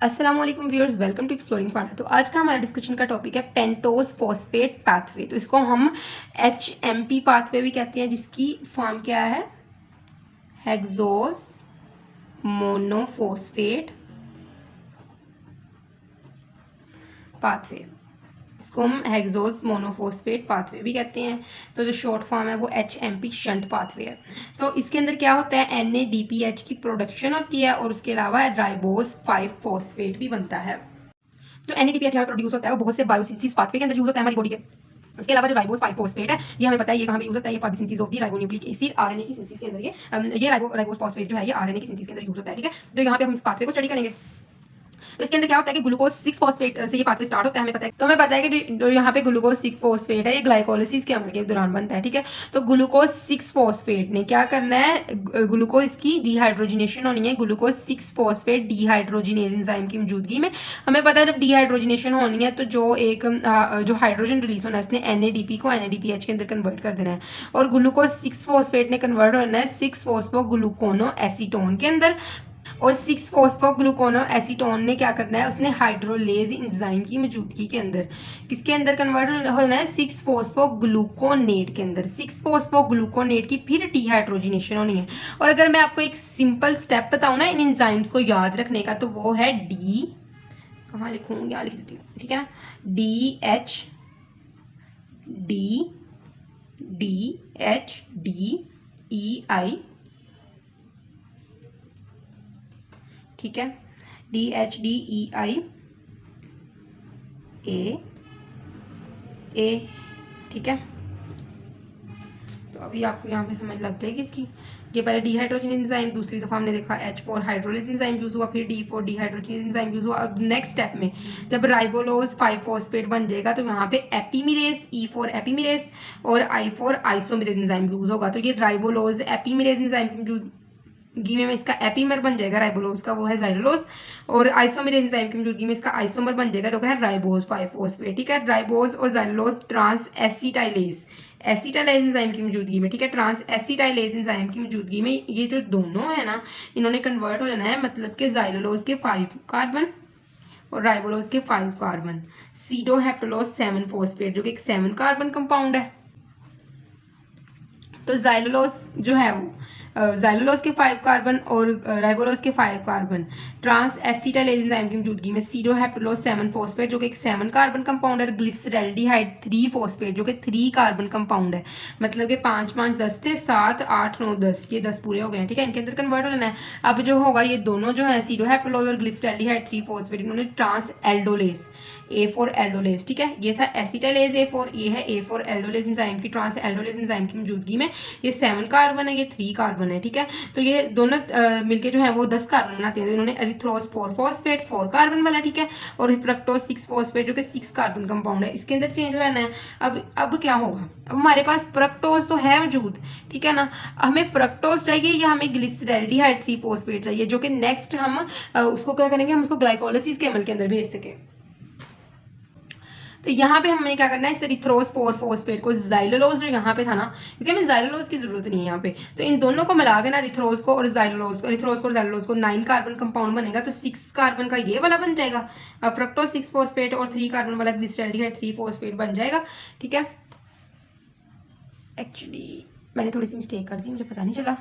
अस्सलाम वालेकुम viewers, welcome to exploring part. तो आज का हमारा डिस्कशन का टॉपिक है पेंटोज फॉस्फेट पाथवे। तो इसको हम HMP पाथवे भी कहते हैं, जिसकी फॉर्म क्या है, हेक्सोज मोनोफॉस्फेट पाथवे। इसको हम हेक्सोज मोनोफॉस्फेट पाथवे भी कहते हैं। तो जो शॉर्ट फॉर्म है वो HMP शंट पाथवे है। तो इसके अंदर क्या होता है, NADPH की प्रोडक्शन होती है और उसके अलावा राइबोज 5 फॉस्फेट भी बनता है। जो NADPH यहाँ प्रोड्यूस होता है वो बहुत से बायोसिंथेसिस पाथवे के अंदर यूज होता है हमारी बॉडी के। उसके अलावा जो राइबोज 5 फॉस्फेट है, ये हमें पता है ये कहाँ पे यूज होता है, ये for the synthesis of the ribonucleic acid RNA की सिंथेसिस के अंदर ये राइबोज फॉस्फेट जो है ये RNA की सिंथेसिस के अंदर यूज होता है। ठीक है, तो यहाँ पे हम इस पाथवे को स्टडी करेंगे। तो इसके अंदर क्या होता है कि ग्लूकोज 6 फॉस्फेट से ये पाथवे स्टार्ट होता है, हमें पता है। तो हमें पता है कि जो यहाँ पे ग्लूकोज 6 फॉस्फेट है ये ग्लाइकोलिसिस के अमल के दौरान बनता है। ठीक है, तो ग्लूकोज 6 फॉस्फेट ने क्या करना है, ग्लूकोज की डिहाइड्रोजिनेशन होनी है। ग्लूकोज 6 फॉस्फेट डिहाइड्रोजिनेज एंजाइम की मौजूदगी में हमें पता है जब डिहाइड्रोजिनेशन होनी है तो जो हाइड्रोजन रिलीज होना है उसने NADP को NADPH के अंदर कन्वर्ट कर देना है, और ग्लूकोज 6 फॉस्फेट ने कन्वर्ट होना है 6 फॉस्फोग्लूकोनो एसीटोन के अंदर, और 6 फॉस्फोग्लूकोनो एसीटोन ने क्या करना है, उसने हाइड्रोलेज एंजाइम की मौजूदगी के अंदर किसके अंदर कन्वर्ट होना है, 6 फॉस्फोग्लूकोनेट के अंदर। 6 फॉस्फोग्लूकोनेट की फिर डिहाइड्रोजिनेशन होनी है। और अगर मैं आपको एक सिंपल स्टेप बताऊँ ना इन एंजाइम्स को याद रखने का, तो वो है डी, कहाँ लिखूँ, यहाँ लिख देती हूँ, ठीक है ना, DHDEI, ठीक है, DHDEI A, ठीक है। तो अभी आपको यहाँ पे समझ लग जाएगी इसकी। ये पहले डिहाइड्रोजन एंजाइम, दूसरी दफा हमने देखा H4 हाइड्रोलिस एंजाइम यूज हुआ, फिर D4 डिहाइड्रोजन एंजाइम यूज हुआ। अब नेक्स्ट स्टेप में जब राइबोलोज 5 फॉस्फेट बन जाएगा तो यहाँ पे एपीमिरेज, E4 एपीमिरेज और I4 आइसोमेरेज एंजाइम यूज होगा। तो ये राइबोलोज एपीमिरेज एंजाइम की मौजूदगी में इसका एपीमर बन जाएगा राइबोलोज का, वो है जाइलोलोज, और आइसोमेरेज एंजाइम की मौजूदगी में इसका आइसोमर बन जाएगा जो है राइबोज 5 फॉस्फेट। ठीक है, राइबोज और जाइलोलोज ट्रांस एसिटाइलेज एंजाइम की मौजूदगी में, ठीक है, ट्रांस एसिटाइलेज एंजाइम की मौजूदगी में ये जो दोनों है ना, इन्होंने कन्वर्ट हो जाना है, मतलब कि जाइलोलोज के 5 कार्बन और राइबोलोज के 5 कार्बन, सीडोहेप्टलोज 7 फॉस्फेट जो कि एक 7 कार्बन कंपाउंड है। तो जाइलोलोज जो है वो जाइलोलोज के 5 कार्बन और राइबोलोज के 5 कार्बन ट्रांस एसिटाइलेज एंजाइम की मौजूदगी में सीडोहेप्टलोज 7 फॉस्फेट जो कि एक 7 कार्बन कंपाउंड है, ग्लिसरैल्डिहाइड 3 फॉस्फेट जो कि 3 कार्बन कंपाउंड है, मतलब कि 5 5 10 थे, 7 8 9 10, ये 10 पूरे हो गए हैं। ठीक है, इनके अंदर कन्वर्ट हो जाना है। अब जो होगा ये दोनों जो है सीडोहेप्टलोज और ग्लिसरैल्डिहाइड 3 फॉस्फेट, इन्होंने ट्रांस एल्डोलेज A4 एल्डोलेज, ठीक है, ये था एसिटाइलेज A4, ये है A4 एल्डोलेज एंजाइम की, ट्रांस एल्डोलेज एंजाइम की मौजूदगी में ये 7 कार्बन है, ये 3 कार्बन है। ठीक है, तो ये दोनों मिलके जो है वो 10 कार्बन बनाते हैं। इन्होंने एरिथ्रोज 4 फॉस्फेट 4 कार्बन वाला, ठीक है, और फ्रक्टोज 6 फॉस्फेट जो कि 6 कार्बन कंपाउंड है, इसके अंदर चेंज होना है। अब क्या होगा, अब हमारे पास फ्रक्टोज तो है मौजूद, ठीक है ना, हमें फ्रक्टोज चाहिए या हमें ग्लिसरैल्डिहाइड 3 फॉस्फेट चाहिए, जो कि नेक्स्ट हम उसको क्या करेंगे, हम उसको ग्लाइकोलिसिस के अमल के अंदर भेज सके। तो यहाँ पे हमें क्या करना है, इस एरिथ्रोज 4 फॉस्फेट को जाइलोलोज जो यहाँ पे था ना, क्योंकि हमें जाइलोलोज की जरूरत नहीं है यहाँ पे, तो इन दोनों को मिला के ना एरिथ्रोज को और जाइलोलोज को, एरिथ्रोज को और जाइलोलोज को 9 कार्बन कंपाउंड बनेगा। तो 6 कार्बन का ये वाला बन जाएगा फ्रक्टोज 6 फॉस्फेट और 3 कार्बन वाला ग्लिसरैल्डिहाइड 3 फॉस्फेट बन जाएगा। ठीक है, एक्चुअली मैंने थोड़ी सी मिस्टेक कर दी, मुझे पता नहीं चला,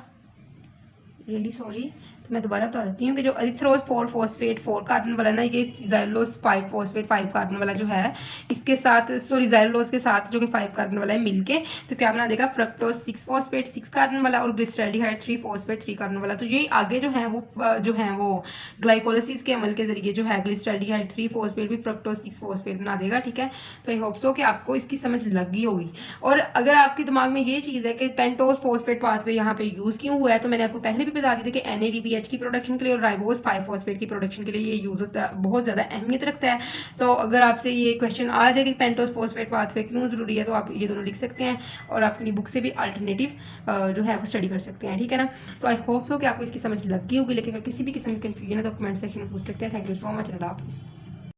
रियली सॉरी। तो मैं दोबारा बता देती हूँ कि जो एरिथ्रोज 4 फॉस्फेट 4 कार्बन वाला ना, ये जाइलोलोज 5 फॉस्फेट 5 कार्बन वाला जो है, इसके साथ सॉरी जाइलोलोज के साथ जो कि 5 कार्बन वाला है मिलके तो क्या बना देगा, फ्रक्टोज 6 फॉस्फेट 6 कार्बन वाला और ग्लिसरैल्डिहाइड 3 फॉस्फेट 3 कार्बन वाला। तो ये आगे जो है वो ग्लाइकोलिसिस के अमल के जरिए जो है ग्लिसरैल्डिहाइड 3 फॉस्फेट भी फ्रक्टोज 6 फॉस्फेट बना देगा। ठीक है, तो आई होप सो कि आपको इसकी समझ लग गई होगी। और अगर आपके दिमाग में ये चीज़ है कि पेंटोज फॉस्फेट पाथवे यहाँ पे यूज़ क्यों हुआ है, तो मैंने आपको पहले भी बता दी थी कि NADPH की प्रोडक्शन के लिए और राइबोज 5 फॉस्फेट की प्रोडक्शन के लिए ये यूज होता है, बहुत ज़्यादा अहमियत रखता है। तो अगर आपसे ये क्वेश्चन आ जाए कि पेंटोज फॉस्फेट पाथवे क्यों ज़रूरी है, तो आप ये दोनों लिख सकते हैं और अपनी बुक से भी अल्टरनेटिव जो है वो स्टडी कर सकते हैं। ठीक है ना, तो आई होप सो कि आपको इसकी समझ लग गई होगी, लेकिन अगर किसी भी किस्म की कन्फ्यूजन है तो कमेंट सेक्शन में पूछ सकते हैं। थैंक यू सो मच, अल्लाह हाफिज़।